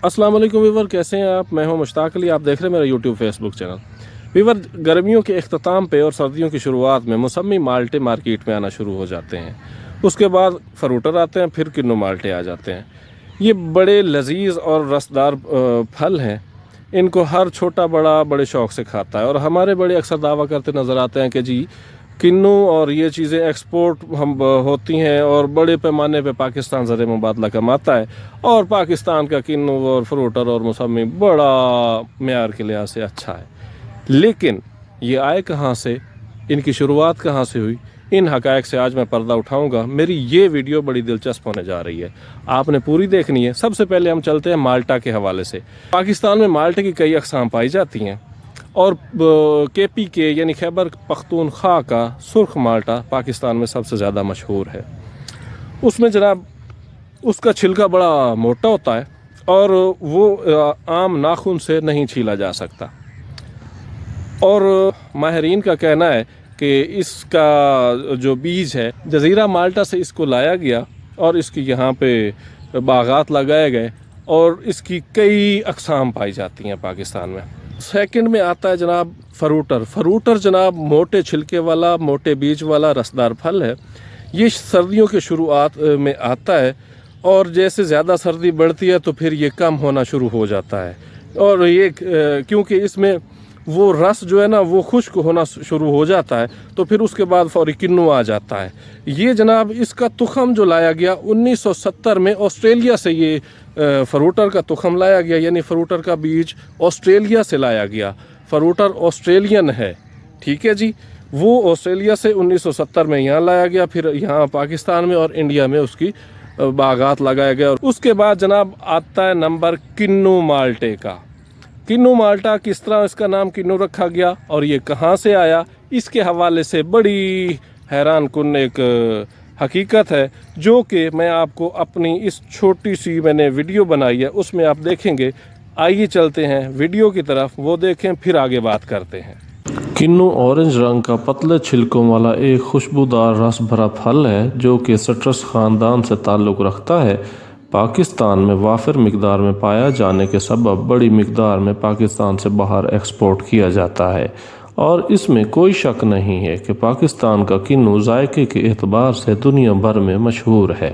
अस्सलाम वालेकुम वीवर, कैसे हैं आप? मैं हूं मुश्ताक अली। आप देख रहे हैं मेरा यूट्यूब फेसबुक चैनल। वीवर, गर्मियों के अख्ताम पे और सर्दियों की शुरुआत में मौसमी माल्टे मार्केट में आना शुरू हो जाते हैं। उसके बाद फ्रूटर आते हैं, फिर किन्नू माल्टे आ जाते हैं। ये बड़े लजीज और रसदार फल हैं। इनको हर छोटा बड़ा बड़े शौक़ से खाता है और हमारे बड़े अक्सर दावा करते नज़र आते हैं कि जी किन्नू और ये चीज़ें एक्सपोर्ट हम होती हैं और बड़े पैमाने पे पाकिस्तान ज़र मुबादला कमाता है और पाकिस्तान का किन्नू और फ्रूटर और मौसमी बड़ा मेयार के लिहाज से अच्छा है। लेकिन ये आए कहाँ से, इनकी शुरुआत कहाँ से हुई, इन हक़ाइक़ से आज मैं पर्दा उठाऊंगा। मेरी ये वीडियो बड़ी दिलचस्प होने जा रही है, आपने पूरी देखनी है। सबसे पहले हम चलते हैं माल्टा के हवाले से। पाकिस्तान में माल्टे की कई अक़साम पाई जाती हैं और KPK यानी खैबर पख्तूनख्वा का सुर्ख माल्टा पाकिस्तान में सबसे ज़्यादा मशहूर है। उसमें जनाब उसका छिलका बड़ा मोटा होता है और वो आम नाखून से नहीं छीला जा सकता। और माहिरीन का कहना है कि इसका जो बीज है जज़ीरा माल्टा से इसको लाया गया और इसकी यहाँ पे बागात लगाए गए और इसकी कई अक़साम पाई जाती हैं पाकिस्तान में। सेकंड में आता है जनाब फ्रूटर जनाब मोटे छिलके वाला, मोटे बीज वाला रसदार फल है। ये सर्दियों के शुरुआत में आता है और जैसे ज़्यादा सर्दी बढ़ती है तो फिर ये कम होना शुरू हो जाता है और ये क्योंकि इसमें वो रस जो है ना वो खुश्क होना शुरू हो जाता है तो फिर उसके बाद फौरी किन्नू आ जाता है। ये जनाब इसका तुखम जो लाया गया 1970 में ऑस्ट्रेलिया से, ये फ्रूटर का तुखम लाया गया, यानी फ्रूटर का बीज ऑस्ट्रेलिया से लाया गया। फ्रूटर ऑस्ट्रेलियन है, ठीक है जी। वो ऑस्ट्रेलिया से 1970 में यहाँ लाया गया, फिर यहाँ पाकिस्तान में और इंडिया में उसकी बागात लगाया गया। उसके बाद जनाब आता है नंबर किन्नू माल्टे का। किन्नू माल्टा किस तरह इसका नाम किन्नू रखा गया और ये कहाँ से आया, इसके हवाले से बड़ी हैरान कुन एक हकीकत है जो कि मैं आपको अपनी इस छोटी सी मैंने वीडियो बनाई है उसमें आप देखेंगे। आइए चलते हैं वीडियो की तरफ, वो देखें फिर आगे बात करते हैं। किन्नू ऑरेंज रंग का पतले छिलकों वाला एक खुशबूदार रस भरा फल है जो कि सिट्रस ख़ानदान से ताल्लुक़ रखता है। पाकिस्तान में वाफिर मिकदार में पाया जाने के सबब बड़ी मिकदार में पाकिस्तान से बाहर एक्सपोर्ट किया जाता है और इसमें कोई शक नहीं है कि पाकिस्तान का किन्नू जायके के एतबार से दुनिया भर में मशहूर है।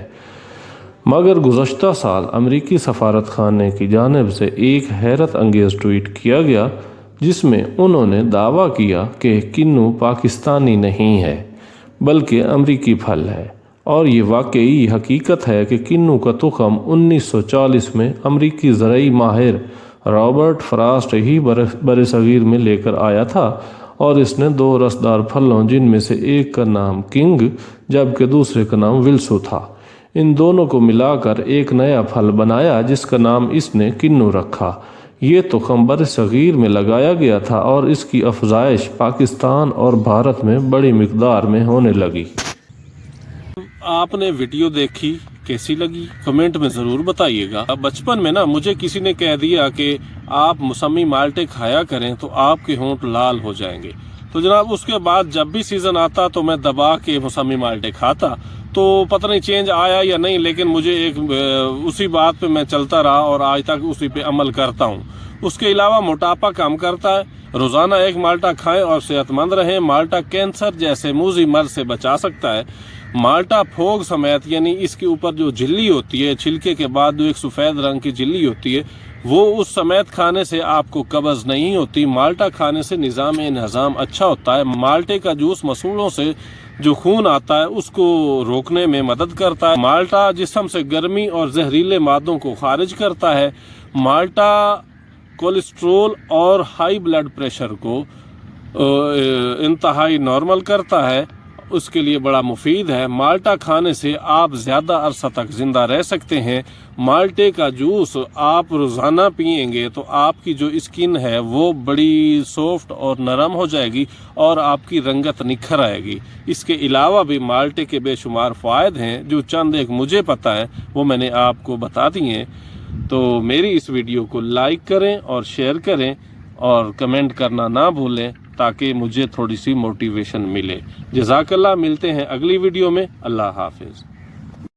मगर गुज़श्ता साल अमरीकी सफारत खाने की जानिब से एक हैरत अंगेज़ ट्वीट किया गया जिसमें उन्होंने दावा किया कि किन्नू पाकिस्तानी नहीं है बल्कि अमरीकी फल है। और ये वाकई हकीकत है कि किन्नू का तुखम 1940 में अमरीकी ज़राई माहिर रॉबर्ट फ्रास्ट ही बरसगीर में लेकर आया था और इसने दो रसदार फलों जिनमें से एक का नाम किंग जबकि दूसरे का नाम विल्सो था, इन दोनों को मिलाकर एक नया फल बनाया जिसका नाम इसने किन्नू रखा। ये तुखम बरसगीर में लगाया गया था और इसकी अफजाइश पाकिस्तान और भारत में बड़ी मिकदार में होने लगी। आपने वीडियो देखी, कैसी लगी कमेंट में ज़रूर बताइएगा। बचपन में ना मुझे किसी ने कह दिया कि आप मौसमी माल्टे खाया करें तो आपके होंठ लाल हो जाएंगे। तो जनाब उसके बाद जब भी सीज़न आता तो मैं दबा के मौसमी माल्टे खाता। तो पता नहीं चेंज आया या नहीं, लेकिन मुझे एक उसी बात पे मैं चलता रहा और आज तक उसी पे अमल करता हूँ। उसके अलावा मोटापा कम करता है। रोज़ाना एक माल्टा खाएं और सेहतमंद रहें। माल्टा कैंसर जैसे मूजी मर्ज से बचा सकता है। माल्टा फोग समेत यानी इसके ऊपर जो झिल्ली होती है, छिलके के बाद जो एक सफ़ेद रंग की झिल्ली होती है, वो उस समेत खाने से आपको कब्ज़ नहीं होती। माल्टा खाने से निज़ाम इंहज़ाम अच्छा होता है। माल्टे का जूस मसूड़ों से जो खून आता है उसको रोकने में मदद करता है। माल्टा जिस्म से गर्मी और जहरीले मादों को खारिज करता है। माल्टा कोलेस्ट्रोल और हाई ब्लड प्रेशर को इंतहाई नॉर्मल करता है, उसके लिए बड़ा मुफीद है। माल्टा खाने से आप ज़्यादा अरसा तक ज़िंदा रह सकते हैं। माल्टे का जूस आप रोज़ाना पिएंगे तो आपकी जो स्किन है वो बड़ी सॉफ्ट और नरम हो जाएगी और आपकी रंगत निखर आएगी। इसके अलावा भी माल्टे के बेशुमार फ़ायद हैं, जो चंद एक मुझे पता है वो मैंने आपको बता दिए हैं। तो मेरी इस वीडियो को लाइक करें और शेयर करें और कमेंट करना ना भूलें ताकि मुझे थोड़ी सी मोटिवेशन मिले। जज़ाकल्लाह, मिलते हैं अगली वीडियो में। अल्लाह हाफिज़।